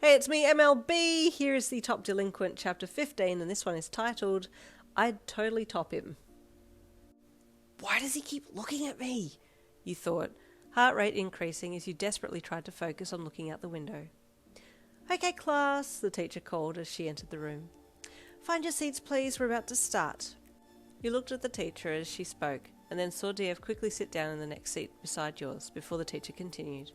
Hey, it's me, MLB. Here is the Top Delinquent, Chapter 15, and this one is titled, I'd Totally Top Him. Why does he keep looking at me? You thought, heart rate increasing as you desperately tried to focus on looking out the window. Okay, class, the teacher called as she entered the room. Find your seats, please. We're about to start. You looked at the teacher as she spoke, and then saw DF quickly sit down in the next seat beside yours before the teacher continued.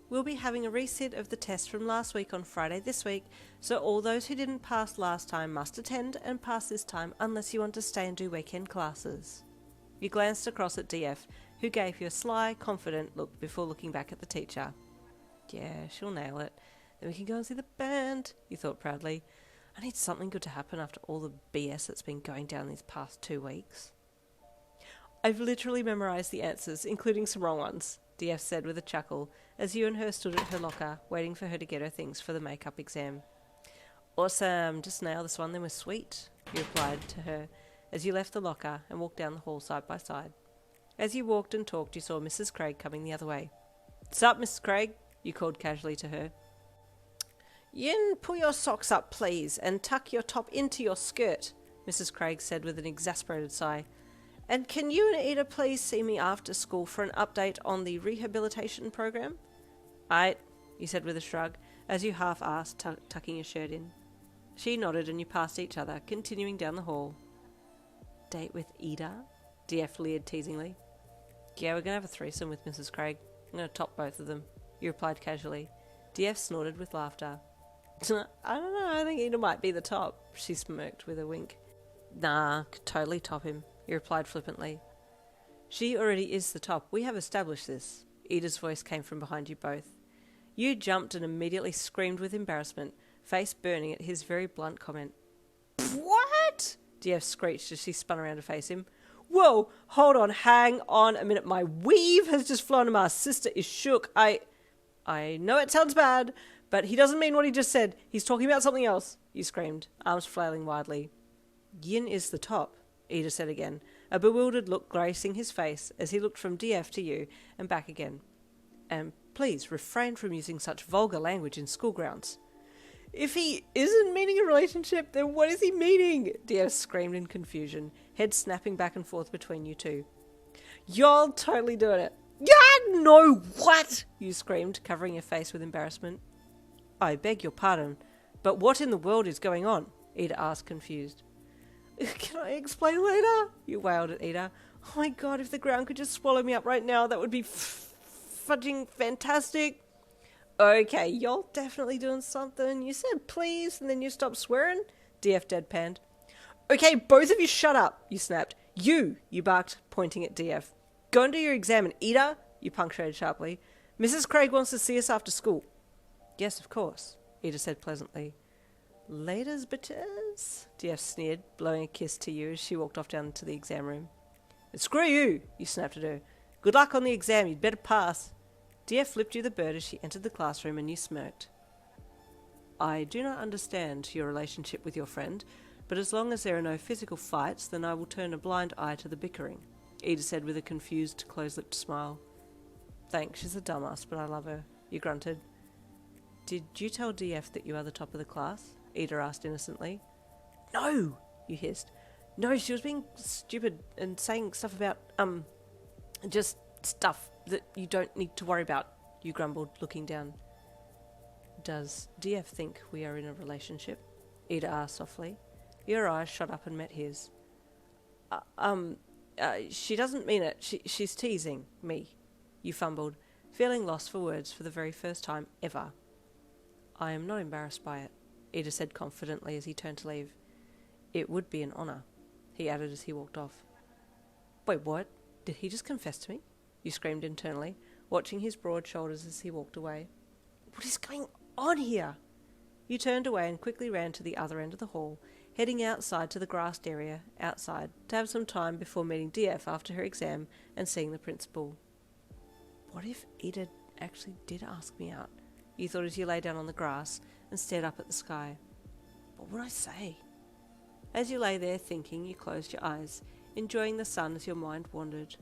We'll be having a resit of the test from last week on Friday this week, so all those who didn't pass last time must attend and pass this time unless you want to stay and do weekend classes. You glanced across at DF, who gave you a sly, confident look before looking back at the teacher. Yeah, she'll nail it. Then we can go and see the band, you thought proudly. I need something good to happen after all the BS that's been going down these past 2 weeks. I've literally memorised the answers, including some wrong ones, DF said with a chuckle, as you and her stood at her locker, waiting for her to get her things for the makeup exam. Awesome, just nail this one, then we're sweet, you replied to her, as you left the locker and walked down the hall side by side. As you walked and talked, you saw Mrs. Craig coming the other way. "Sup, Mrs. Craig?" you called casually to her. "Yin, pull your socks up, please, and tuck your top into your skirt," Mrs. Craig said with an exasperated sigh. "And can you and Iida please see me after school for an update on the rehabilitation program?" "Aight," you said with a shrug, as you half-asked tucking your shirt in. She nodded and you passed each other, continuing down the hall. "Date with Iida?" DF leered teasingly. "Yeah, we're going to have a threesome with Mrs. Craig. I'm going to top both of them," you replied casually. DF snorted with laughter. "I don't know, I think Iida might be the top," she smirked with a wink. "Nah, could totally top him," you replied flippantly. "She already is the top. We have established this." Ida's voice came from behind you both. You jumped and immediately screamed with embarrassment, face burning at his very blunt comment. "What?" DF screeched as she spun around to face him. "Whoa, hold on, hang on a minute. My weave has just flown and my sister is shook. I know it sounds bad, but he doesn't mean what he just said. He's talking about something else," you screamed, arms flailing wildly. "Yin is the top," Iida said again, a bewildered look gracing his face as he looked from DF to you and back again. "And please refrain from using such vulgar language in school grounds." "If he isn't meaning a relationship, then what is he meaning?" DF screamed in confusion, head snapping back and forth between you two. "You're totally doing it." "Yeah, no, what?" you screamed, covering your face with embarrassment. "I beg your pardon, but what in the world is going on?" Iida asked, confused. "Can I explain later?" you wailed at Iida. "Oh my god, if the ground could just swallow me up right now, that would be fudging fantastic." "Okay, you're definitely doing something. You said please, and then you stopped swearing," DF deadpanned. "Okay, both of you shut up," you snapped. You barked, pointing at DF. "Go and do your exam, and Iida," you punctuated sharply. "Mrs. Craig wants to see us after school." "Yes, of course," Iida said pleasantly. "Laters, bitches," DF sneered, blowing a kiss to you as she walked off down to the exam room. "And screw you," you snapped at her. "Good luck on the exam, you'd better pass." DF flipped you the bird as she entered the classroom and you smirked. "I do not understand your relationship with your friend, but as long as there are no physical fights, then I will turn a blind eye to the bickering," Iida said with a confused, close-lipped smile. "Thanks, she's a dumbass, but I love her," you grunted. "Did you tell DF that you are the top of the class?" Iida asked innocently. "No," you hissed. "No, she was being stupid and saying stuff about, just stuff that you don't need to worry about," you grumbled, looking down. "Does DF think we are in a relationship?" Iida asked softly. Your eyes shot up and met his. She doesn't mean it. She's teasing me," you fumbled, feeling lost for words for the very first time ever. "I am not embarrassed by it," Iida said confidently as he turned to leave. "It would be an honour," he added as he walked off. "Wait, what? Did he just confess to me?" you screamed internally, watching his broad shoulders as he walked away. "What is going on here?" You turned away and quickly ran to the other end of the hall, heading outside to the grassed area outside to have some time before meeting DF after her exam and seeing the principal. What if Iida actually did ask me out? You thought as you lay down on the grass and stared up at the sky. What would I say? As you lay there thinking, you closed your eyes, enjoying the sun as your mind wandered.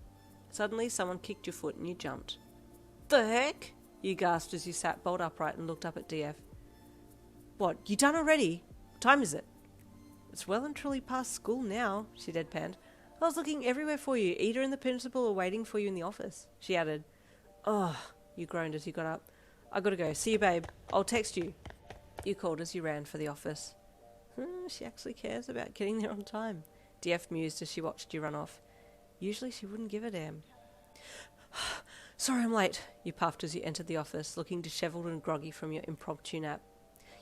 Suddenly someone kicked your foot and you jumped. "The heck?" you gasped as you sat bolt upright and looked up at DF. What, you done already? What time is it? It's well and truly past school now, she deadpanned. I was looking everywhere for you. Iida and the principal are waiting for you in the office, she added. Oh, you groaned as you got up. I gotta go. See you, babe. I'll text you. You called as you ran for the office. She actually cares about getting there on time, DF mused as she watched you run off. Usually she wouldn't give a damn. Sorry I'm late, you puffed as you entered the office, looking dishevelled and groggy from your impromptu nap.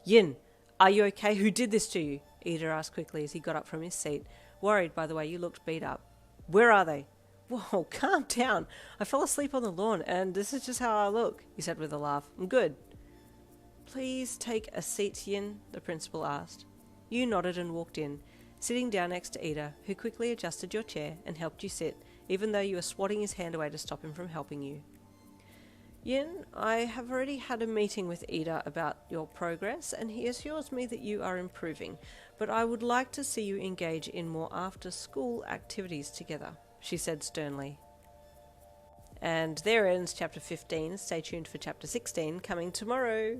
Yin, are you okay? Who did this to you? Iida asked quickly as he got up from his seat, worried by the way you looked beat up. Where are they? Whoa, calm down. I fell asleep on the lawn, and this is just how I look, he said with a laugh. I'm good. Please take a seat, Yin, the principal asked. You nodded and walked in, sitting down next to Iida, who quickly adjusted your chair and helped you sit, even though you were swatting his hand away to stop him from helping you. Yin, I have already had a meeting with Iida about your progress, and he assures me that you are improving, but I would like to see you engage in more after-school activities together, she said sternly. And there ends chapter 15. Stay tuned for chapter 16 coming tomorrow.